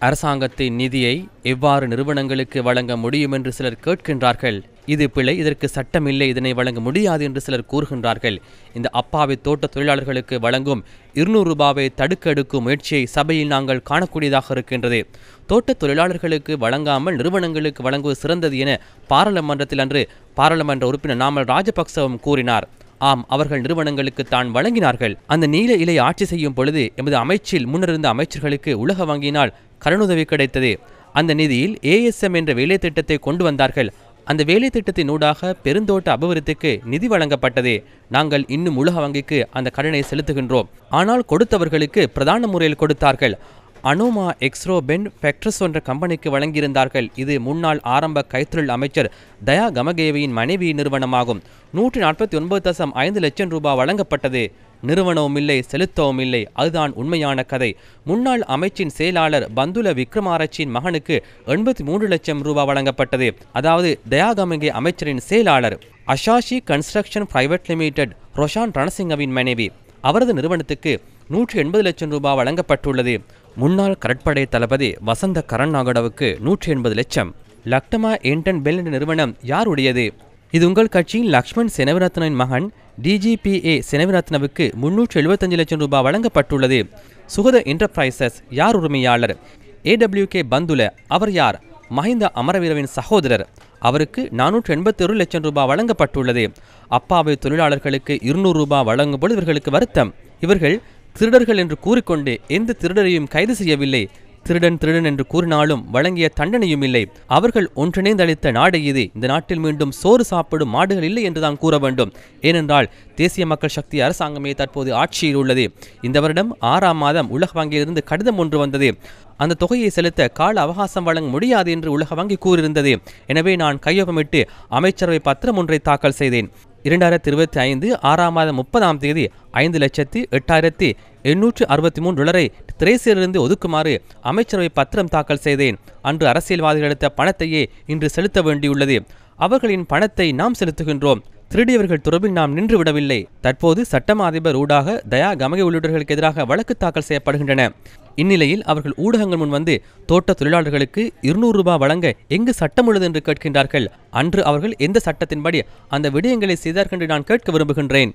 அரசாங்கத்தின் நிதியை எவ்வாறு நிறுவனங்களுக்கு வழங்க முடியும் என்று சிலர் கேட்கின்றார்கள். இது பிழை, இதற்கு சட்டமில்லை, இதனை வழங்க முடியாது என்று சிலர் கூறுகின்றார்கள். இந்த அப்பாவி தோட்ட தொழிலாளர்களுக்கு வழங்கும் 200 ரூபாவை தடுக்க எடுக்கும் முயற்சியை சபையில் நாங்கள் காணக்கூடியதாக இருக்கின்றது. தோட்ட தொழிலாளர்களுக்கு வழங்காமல் நிறுவனங்களுக்கு வழங்குவது சிறந்தது என பாராளுமன்றத்தில் அன்று பாராளுமன்ற உறுப்பினர் நாமல் ராஜபக்சவும் கூறினார். ஆம், அவர்கள் நிறுவனங்களுக்கு தான் வழங்கினார்கள். அந்த நீல இலை ஆட்சி செய்யும் பொழுது எமது அமைச்சில் முன்னிருந்த அமைச்சர்களுக்கு உலக வங்கியினால் கடனுதவி கிடைத்தது. அந்த நிதியில் ASM என்ற வேலை திட்டத்தை கொண்டு வந்தார்கள். அந்த வேலை திட்டத்தின் ஊடாக பெருந்தோட்ட அபிவிருத்திக்கு நிதி வழங்கப்பட்டது. நாங்கள் இன்னும் உலக வங்கிக்கு அந்த கடனை செலுத்துகின்றோம். ஆனால் கொடுத்தவர்களுக்கு பிரதான முறையில் கொடுத்தார்கள். அனோமா எக்ஸ்ரோ பென் ஃபேக்ட்ரஸ் என்ற கம்பெனிக்கு வழங்கியிருந்தார்கள். இது முன்னாள் ஆரம்ப கைத்தொழில் அமைச்சர் தயா கமகேவியின் மனைவி நிறுவனமாகும். 149.5 லட்சம் ரூபாய் வழங்கப்பட்டது. நிறுவனவும் இல்லை, செலுத்தவும் இல்லை. அதுதான் உண்மையான கதை. முன்னாள் அமைச்சின் செயலாளர் பந்துல விக்ரமாரச்சியின் மகனுக்கு 83 லட்சம் ரூபாய் வழங்கப்பட்டது. அதாவது தயா கமகே அமைச்சரின் செயலாளர் அஷாஷி கன்ஸ்ட்ரக்ஷன் பிரைவேட் லிமிடெட் ரோஷான் ரணசிங்கவின் மனைவி. அவரது நிறுவனத்துக்கு 180 லட்சம் ரூபாய் வழங்கப்பட்டுள்ளது. முன்னாள் கடற்படை தளபதி வசந்த கரநாகடவுக்கு 180 லட்சம். லக்டமா என்டன் பெல் என்ற நிறுவனம் யாருடையது? இது உங்கள் கட்சியின் லக்ஷ்மண் செனவிரத்னவின் மகன் DGPA செனவிரத்னவுக்கு 375 லட்சம் ரூபாய் வழங்கப்பட்டுள்ளது. சுகத என்டர்பிரைசஸ் யார் உரிமையாளர்? AWK பந்துல. அவர் யார்? மஹிந்த அமரவீரவின் சகோதரர். அவருக்கு 481 லட்சம் ரூபாய் வழங்கப்பட்டுள்ளது. அப்பாவி தொழிலாளர்களுக்கு 200 ரூபாய் வழங்கும் பொழுது இவர்களுக்கு வருத்தம். இவர்கள் திருடர்கள் என்று கூறிக்கொண்டு எந்த திருடரையும் கைது செய்யவில்லை. திருடன் திருடன் என்று கூறினாலும் வழங்கிய தண்டனையும் இல்லை. அவர்கள் ஒன்றிணைந்து அளித்த நாடு இது. இந்த நாட்டில் மீண்டும் சோறு சாப்பிடும் மாடுகள் இல்லை என்றுதான் கூற வேண்டும். ஏனென்றால் தேசிய மக்கள் சக்தி அரசாங்கமே தற்போது ஆட்சியில் உள்ளது. இந்த வருடம் 6ஆம் மாதம் உலக வங்கியிலிருந்து கடிதம் ஒன்று வந்தது. அந்த தொகையை செலுத்த கால அவகாசம் வழங்க முடியாது என்று உலக வங்கி கூறியிருந்தது. எனவே நான் கையொப்பமிட்டு அமைச்சரவை பத்திரம் ஒன்றை தாக்கல் செய்தேன். 2025 6ஆம் மாதம் 30ஆம் தேதி $5,08,863 திரேசிலிருந்து ஒதுக்குமாறு அமைச்சரவை பத்திரம் தாக்கல் செய்தேன். அன்று அரசியல்வாதிகள் எடுத்த பணத்தையே இன்று செலுத்த வேண்டியுள்ளது. அவர்களின் பணத்தை நாம் செலுத்துகின்றோம். திருடியவர்கள் தொடர்பில் நாம் நின்று விடவில்லை. தற்போது சட்டமா அதிபர் ஊடாக தயா கமகே உள்ளிட்டவர்களுக்கு எதிராக வழக்கு தாக்கல் செய்யப்படுகின்றன. இந்நிலையில் அவர்கள் ஊடகங்கள் முன் வந்து தோட்ட தொழிலாளர்களுக்கு 200 ரூபாய் வழங்க எங்கு சட்டம் உள்ளது என்று கேட்கின்றார்கள். அன்று அவர்கள் எந்த சட்டத்தின்படி அந்த விடயங்களை செய்தார்கள் என்று நான் கேட்க விரும்புகின்றேன்.